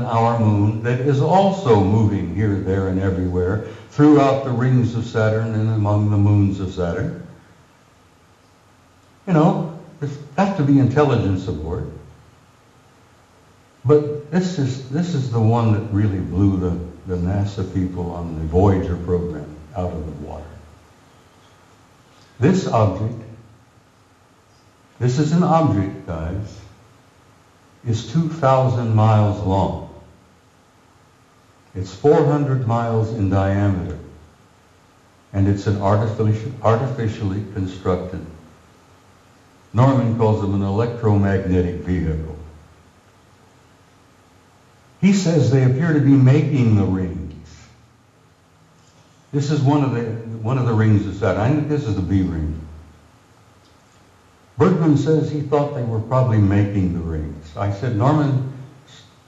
our moon that is also moving here, there, and everywhere throughout the rings of Saturn and among the moons of Saturn. You know, there's got to be intelligence aboard. But this is the one that really blew the NASA people on the Voyager program out of the water. This object, this is an object, guys, is 2,000 miles long. It's 400 miles in diameter. And it's an artificially constructed. Norman calls them an electromagnetic vehicle. He says they appear to be making the rings. This is one of the rings of Saturn. I think this is the B ring. Bergman says he thought they were probably making the rings. I said, Norman,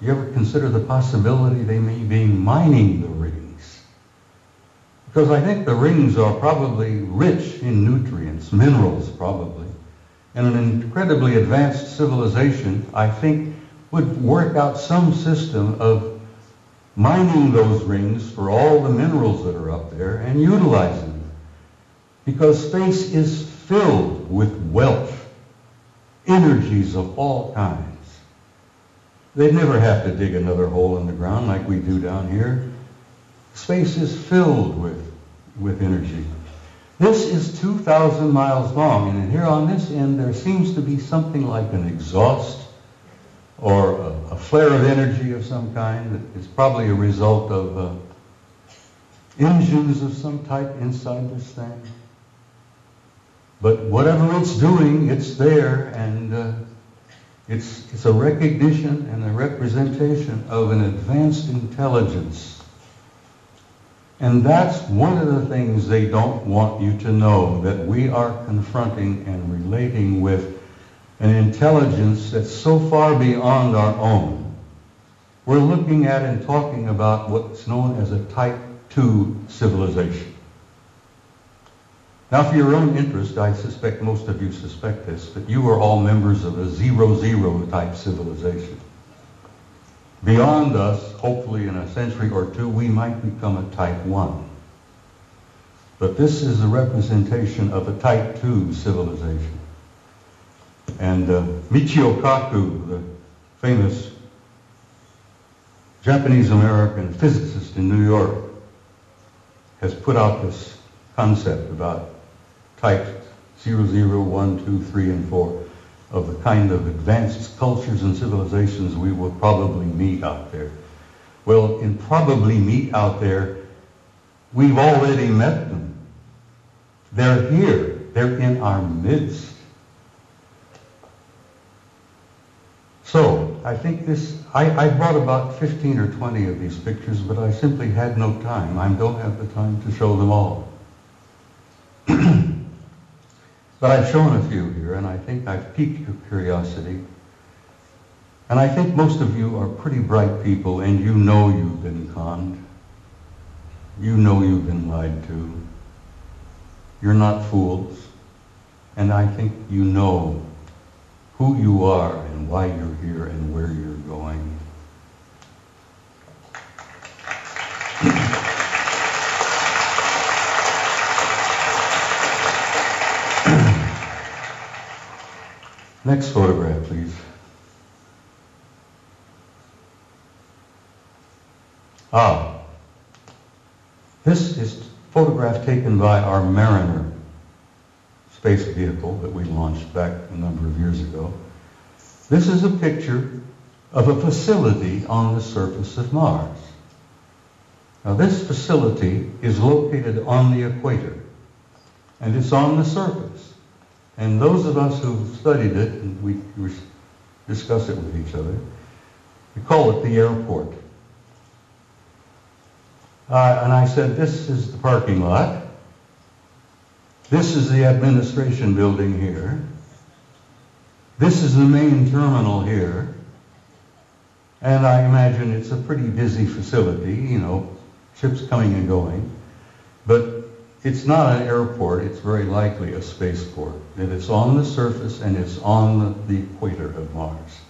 you ever consider the possibility they may be mining the rings? Because I think the rings are probably rich in nutrients, minerals probably. And an incredibly advanced civilization, I think, would work out some system of mining those rings for all the minerals that are up there and utilizing them. Because space is filled with wealth, energies of all kinds. They'd never have to dig another hole in the ground like we do down here. Space is filled with energy. This is 2,000 miles long, and here on this end there seems to be something like an exhaust or a flare of energy of some kind that is probably a result of engines of some type inside this thing. But whatever it's doing, it's there, and it's a recognition and a representation of an advanced intelligence. And that's one of the things they don't want you to know, that we are confronting and relating with an intelligence that's so far beyond our own. We're looking at and talking about what's known as a type 2 civilization. Now, for your own interest, I suspect most of you suspect this, but you are all members of a 0-0 type civilization. Beyond us, hopefully in a century or two, we might become a type 1. But this is a representation of a type 2 civilization. And Michio Kaku, the famous Japanese-American physicist in New York, has put out this concept about types 0, 1, 2, 3, and 4 of the kind of advanced cultures and civilizations we will probably meet out there. Well, in probably meet out there, we've already met them. They're here. They're in our midst. So, I think I brought about 15 or 20 of these pictures, but I simply had no time. I don't have the time to show them all. But I've shown a few here, and I think I've piqued your curiosity. And I think most of you are pretty bright people, and you know you've been conned. You know you've been lied to. You're not fools. And I think you know who you are and why you're here and where you're going. Next photograph, please. This is a photograph taken by our Mariner space vehicle that we launched back a number of years ago. This is a picture of a facility on the surface of Mars. Now, this facility is located on the equator, and it's on the surface. And those of us who've studied it, and we discuss it with each other, we call it the airport. And I said, this is the parking lot. This is the administration building here. This is the main terminal here. And I imagine it's a pretty busy facility, you know, ships coming and going. But it's not an airport, it's very likely a spaceport. And it's on the surface and it's on the equator of Mars.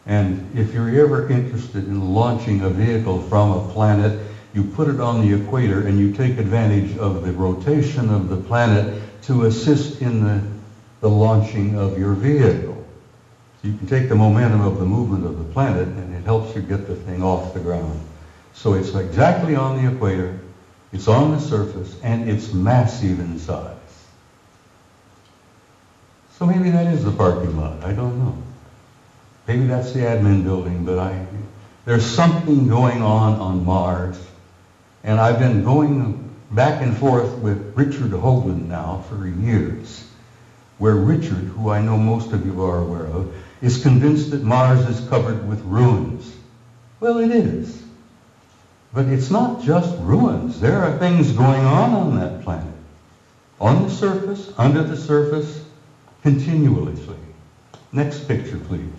And if you're ever interested in launching a vehicle from a planet, you put it on the equator and you take advantage of the rotation of the planet to assist in the launching of your vehicle. So you can take the momentum of the movement of the planet and it helps you get the thing off the ground. So it's exactly on the equator, it's on the surface, and it's massive in size. So maybe that is the parking lot, I don't know. Maybe that's the admin building, but there's something going on Mars. And I've been going back and forth with Richard Hoagland now for years, where Richard, who I know most of you are aware of, is convinced that Mars is covered with ruins. Well, it is. But it's not just ruins. There are things going on that planet. On the surface, under the surface, continuously. Next picture, please.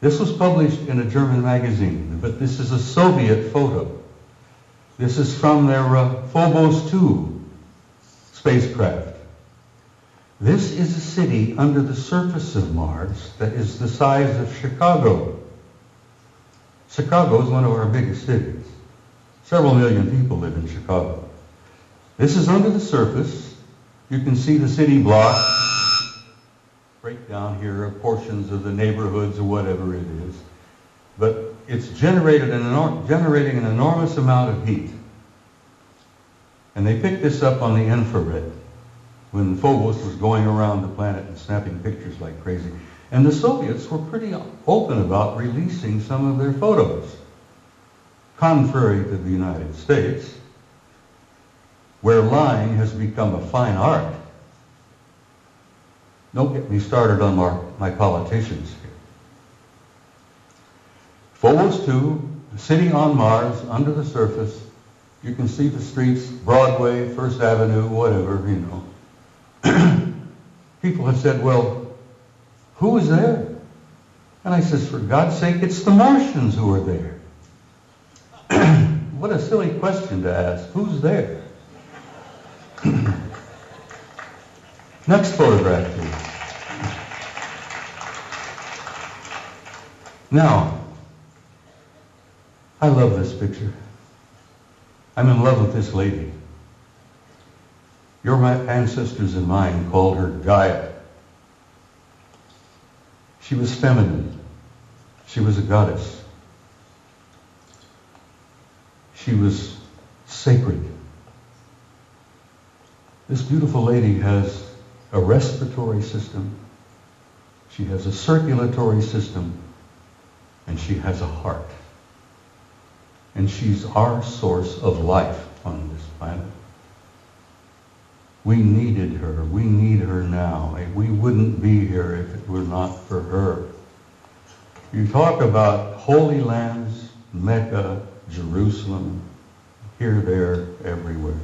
This was published in a German magazine, but this is a Soviet photo. This is from their Phobos 2 spacecraft. This is a city under the surface of Mars that is the size of Chicago. Chicago is one of our biggest cities. Several million people live in Chicago. This is under the surface. You can see the city block. Right down here are portions of the neighborhoods or whatever it is. But it's generating an enormous amount of heat. And they picked this up on the infrared when Phobos was going around the planet and snapping pictures like crazy. And the Soviets were pretty open about releasing some of their photos. Contrary to the United States, where lying has become a fine art. Don't get me started on my politicians here. Phobos 2, the city on Mars, under the surface. You can see the streets, Broadway, First Avenue, whatever, you know. People have said, well, who is there? And I says, for God's sake, it's the Martians who are there. What a silly question to ask. Who's there? Next photograph, please. Now, I love this picture. I'm in love with this lady. Your ancestors and mine called her Gaia. She was feminine. She was a goddess. She was sacred. This beautiful lady has a respiratory system, she has a circulatory system, and she has a heart. And she's our source of life on this planet. We needed her. We need her now. We wouldn't be here if it were not for her. You talk about holy lands, Mecca, Jerusalem, here, there, everywhere.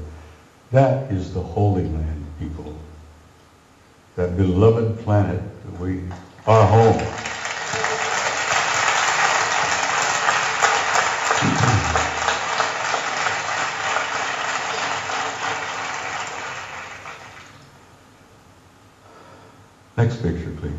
That is the Holy Land, people. That beloved planet that we are home. Next picture, please.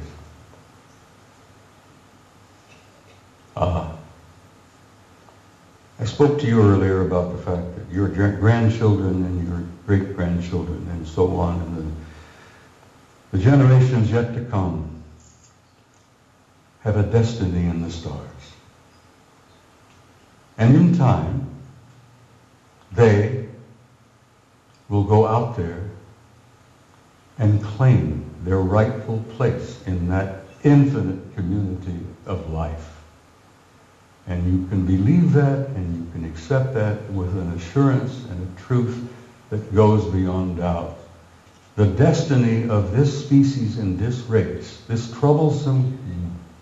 I spoke to you earlier about the fact that your grandchildren and your great-grandchildren and so on, and the generations yet to come have a destiny in the stars. And in time, they will go out there and claim their rightful place in that infinite community of life. And you can believe that and you can accept that with an assurance and a truth that goes beyond doubt. The destiny of this species and this race, this troublesome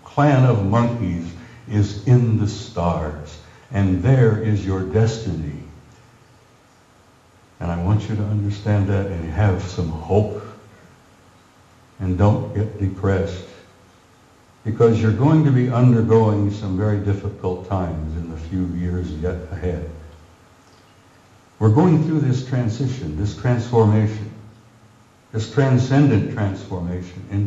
clan of monkeys, is in the stars. And there is your destiny. And I want you to understand that and have some hope. And don't get depressed, because you're going to be undergoing some very difficult times in the few years yet ahead. We're going through this transition, this transformation, this transcendent transformation into